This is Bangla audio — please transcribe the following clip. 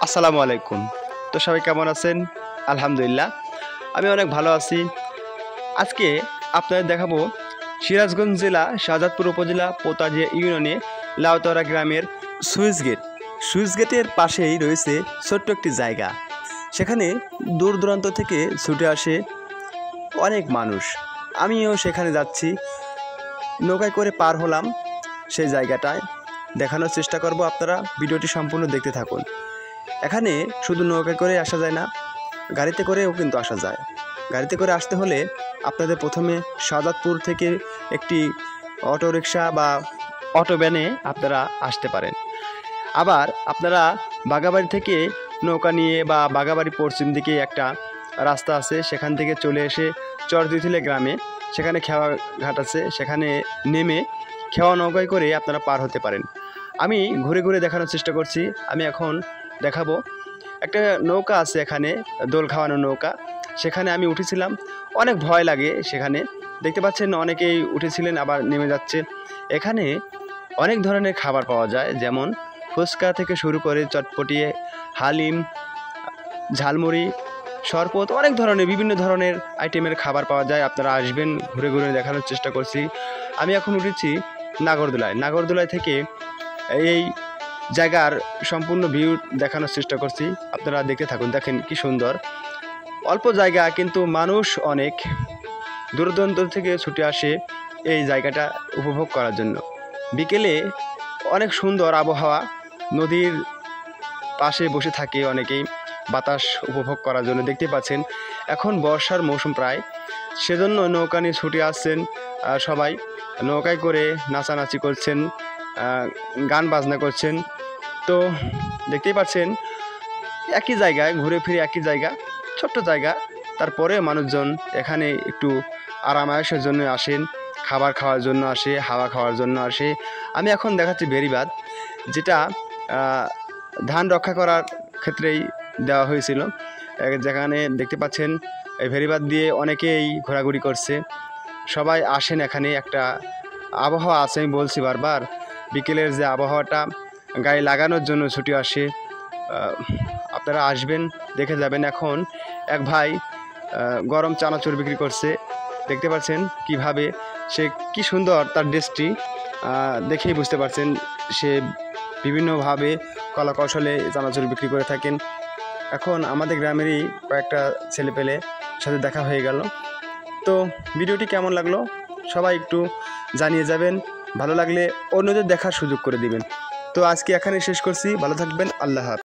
আসসালামু আলাইকুম। তো সবাই কেমন আছেন? আলহামদুলিল্লাহ আমি অনেক ভালো আছি। আজকে আপনাদের দেখাবো সিরাজগঞ্জ জেলা শাহজাদপুর উপজেলা পোতাজিয়া ইউনিয়নে লাউতরা গ্রামের সুইচ গেট। সুইচ গেটের পাশেই রয়েছে ছোট্ট একটি জায়গা। সেখানে দূর দূরান্ত থেকে ছুটে আসে অনেক মানুষ। আমিও সেখানে যাচ্ছি, নৌকায় করে পার হলাম সেই জায়গাটায়। দেখানোর চেষ্টা করব, আপনারা ভিডিওটি সম্পূর্ণ দেখতে থাকুন। এখানে শুধু নৌকা করে আসা যায় না, গাড়িতে করেও কিন্তু আসা যায়। গাড়িতে করে আসতে হলে আপনাদের প্রথমে শাহজাদপুর থেকে একটি অটোরিকশা বা অটো ভ্যানে আপনারা আসতে পারেন। আবার আপনারা বাগাবাড়ি থেকে নৌকা নিয়ে বা বাগাবাড়ি পশ্চিম দিকে একটা রাস্তা আছে, সেখান থেকে চলে এসে চরদিথিলে গ্রামে সেখানে খেওয়া ঘাট আছে, সেখানে নেমে খেওয়া নৌকায় করে আপনারা পার হতে পারেন। আমি ঘুরে ঘুরে দেখানোর চেষ্টা করছি। আমি এখন দেখাবো একটা নৌকা আছে এখানে, দোল খাওয়ানো নৌকা। সেখানে আমি উঠেছিলাম, অনেক ভয় লাগে সেখানে। দেখতে পাচ্ছেন অনেকেই উঠেছিলেন আবার নেমে যাচ্ছে। এখানে অনেক ধরনের খাবার পাওয়া যায়, যেমন ফুচকা থেকে শুরু করে চটপটি, হালিম, ঝালমুড়ি, শরবত, অনেক ধরনের বিভিন্ন ধরনের আইটেমের খাবার পাওয়া যায়। আপনারা আসবেন, ঘুরে ঘুরে দেখানোর চেষ্টা করছি। আমি এখন উঠেছি নাগরদোলায়। নাগরদোলায় থেকে এই জায়গার সম্পূর্ণ ভিউ দেখানোর চেষ্টা করছি। আপনারা দেখতে থাকুন। দেখেন কি সুন্দর, অল্প জায়গা কিন্তু মানুষ অনেক দূর দূরান্ত থেকে ছুটে আসে এই জায়গাটা উপভোগ করার জন্য। বিকেলে অনেক সুন্দর আবহাওয়া, নদীর পাশে বসে থাকে অনেকেই বাতাস উপভোগ করার জন্য। দেখতে পাচ্ছেন এখন বর্ষার মৌসুম প্রায়, সেজন্য নৌকা নিয়ে ছুটে আসছেন সবাই। নৌকায় করে নাচানাচি করছেন, গান বাজনা করছেন। তো দেখতেই পাচ্ছেন একই জায়গায় ঘুরে ফিরে, একই জায়গা, ছোট্ট জায়গা, তারপরে মানুষজন এখানে একটু আরামায়েশের জন্য আসেন, খাবার খাওয়ার জন্য আসে, হাওয়া খাওয়ার জন্য আসে। আমি এখন দেখাচ্ছি বেড়িবাঁধ, যেটা ধান রক্ষা করার ক্ষেত্রেই দেওয়া হয়েছিল। যেখানে দেখতে পাচ্ছেন এই ভেরিবাঁধ দিয়ে অনেকেই ঘোরাঘুরি করছে, সবাই আসেন এখানে। একটা আবহাওয়া আছে, আমি বলছি বারবার, বিকেলের যে আবহাওয়াটা গায়ে লাগানোর জন্য ছুটে আসে। আপনারা আসবেন, দেখে যাবেন। এখন এক ভাই গরম চানাচুর বিক্রি করছে, দেখতে পাচ্ছেন কিভাবে সে, কি সুন্দর তার ড্রেসটি, দেখেই বুঝতে পারছেন সে বিভিন্নভাবে কলা কৌশলে চানাচুর বিক্রি করে থাকেন। এখন আমাদের গ্রামেরই কয়েকটা ছেলেপেলে সাথে দেখা হয়ে গেল। তো ভিডিওটি কেমন লাগলো সবাই একটু জানিয়ে যাবেন, ভালো লাগলে অন্যদের দেখার সুযোগ করে দিবেন। তো আজকে এখানে শেষ করছি, ভালো থাকবেন, আল্লাহ হাফেজ।